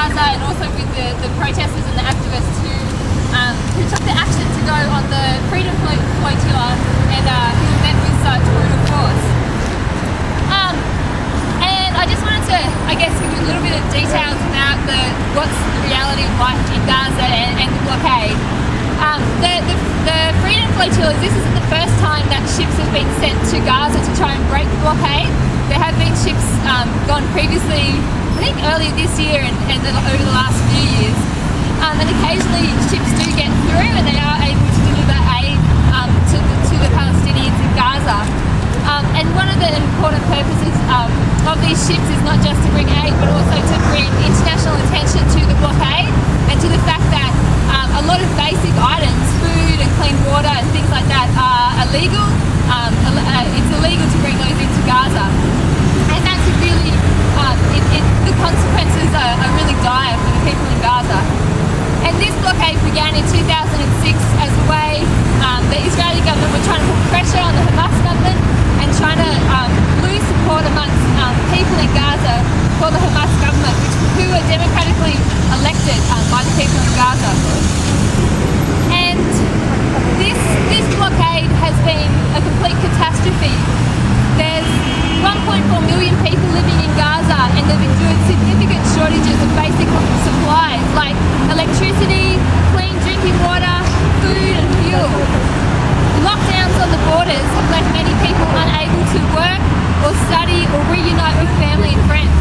Gaza, and also with the protesters and the activists who took the action to go on the Freedom Flotilla and who were met with such brutal force. And I just wanted to, I guess, give you a little bit of details about what's the reality of life in Gaza and the blockade. The Freedom Flotilla, this isn't the first time that ships have been sent to Gaza to try and break the blockade. There have been ships gone previously, I think earlier this year and over the last few years. And occasionally ships do get through and they are able to deliver aid to the Palestinians in Gaza. And one of the important purposes of these ships is not just to bring aid, but also to bring international attention to the blockade and to the fact that a lot of basic items, food and clean water and things like that, are illegal. It's illegal to bring those into Gaza. And that's really, the consequences are really dire for the people in Gaza. And this blockade began in 2006 as a way the Israeli government were trying to put pressure on the Hamas government and trying to lose support amongst people in Gaza for the Hamas government, who were democratically elected by the people in Gaza. And this blockade has been a complete catastrophe. There's 1.4 million people living in Gaza, and they've endured significant shortages of basic supplies like electricity, clean drinking water, food and fuel. Lockdowns on the borders have left many people unable to work or study or reunite with family and friends.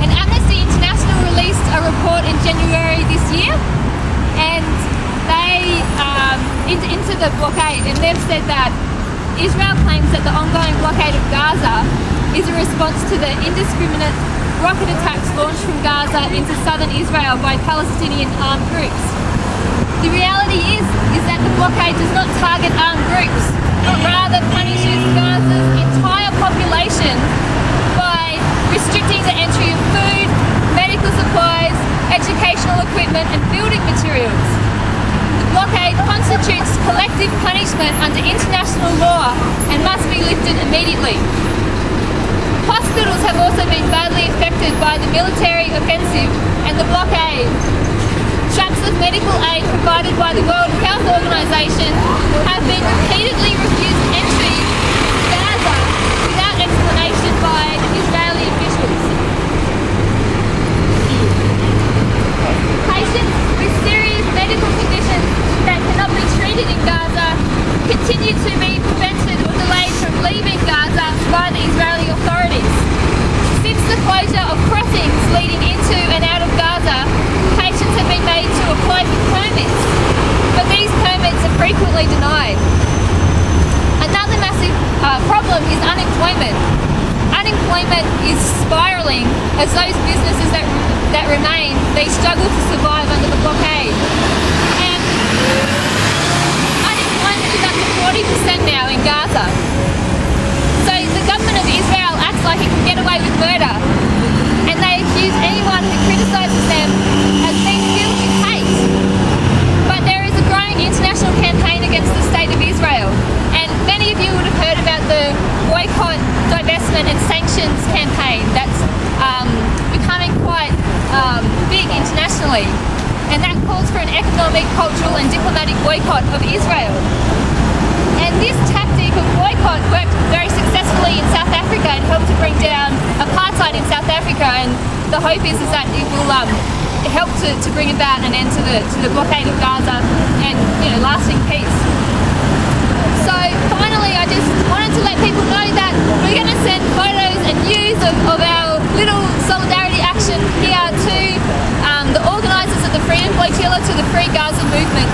And Amnesty International released a report in January this year, and they into the blockade, and they've said that Israel claims that the ongoing blockade of Gaza is a response to the indiscriminate rocket attacks launched from Gaza into southern Israel by Palestinian armed groups. The reality is that the blockade does not target armed groups, but rather punishes Gaza's entire population by restricting the entry of food, medical supplies, educational equipment and building materials. The blockade constitutes collective punishment under international law and must be lifted immediately. Hospitals have also been badly affected by the military offensive and the blockade. Trucks of medical aid provided by the World Health Organization have been repeatedly refused entry to Gaza without explanation by Israeli officials. Patients with serious medical conditions that cannot be treated in Gaza continue to be prevented or delayed from leaving Gaza by the Israeli authorities. Since the closure of crossings leading into and out of Gaza, patients have been made to apply for permits, but these permits are frequently denied. Another massive problem is unemployment. Unemployment is spiralling as those businesses that remain, they struggle to survive under the blockade. And unemployment is up to 40% now in Gaza. So the government of Israel acts like it can get away with murder, and they accuse anyone who criticises them as being filled with hate. But there is a growing international campaign against the state of Israel, and many of you would have heard about the boycott, divestment and sanctions campaign that's becoming quite big internationally, and that calls for an economic, cultural and diplomatic boycott of Israel. And this tactic of boycott worked very successfully in South Africa and helped to bring down apartheid in South Africa, and the hope is that it will help to bring about an end to the blockade of Gaza and lasting peace. So finally, I just wanted to let people know that we're going to send photos and news of our little solidarity action here to the organisers of the Freedom Flotilla, to the Free Gaza movement,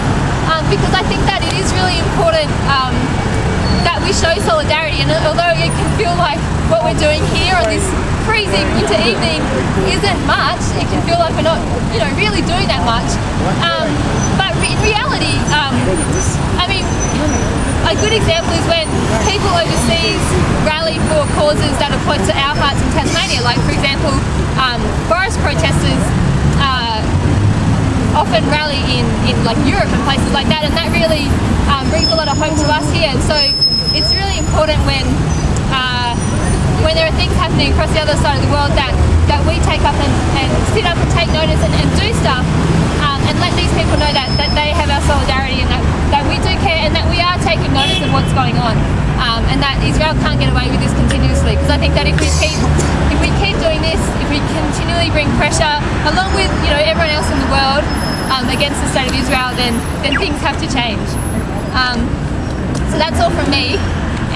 because I think that it is really important that we show solidarity, and although it can feel like what we're doing here on this freezing winter evening isn't much, it can feel like we're not really doing that much, but in reality, I mean, a good example is when people overseas rally for causes that are close to our hearts in Tasmania, like for example forest protesters often rally in like Europe and places like that, and that really brings a lot of hope to us here. So it's really important when there are things happening across the other side of the world that we take up and sit up and take notice and do stuff, and let these people know that they have our solidarity and that we do care and that we are taking notice of what's going on, and that Israel can't get away with this continuously. Because I think that if we keep doing this, if we continually bring pressure along with everyone else in the world against the state of Israel, then things have to change. So that's all from me,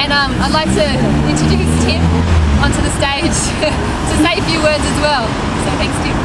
and I'd like to introduce Tim onto the stage to say a few words as well. So thanks, Tim.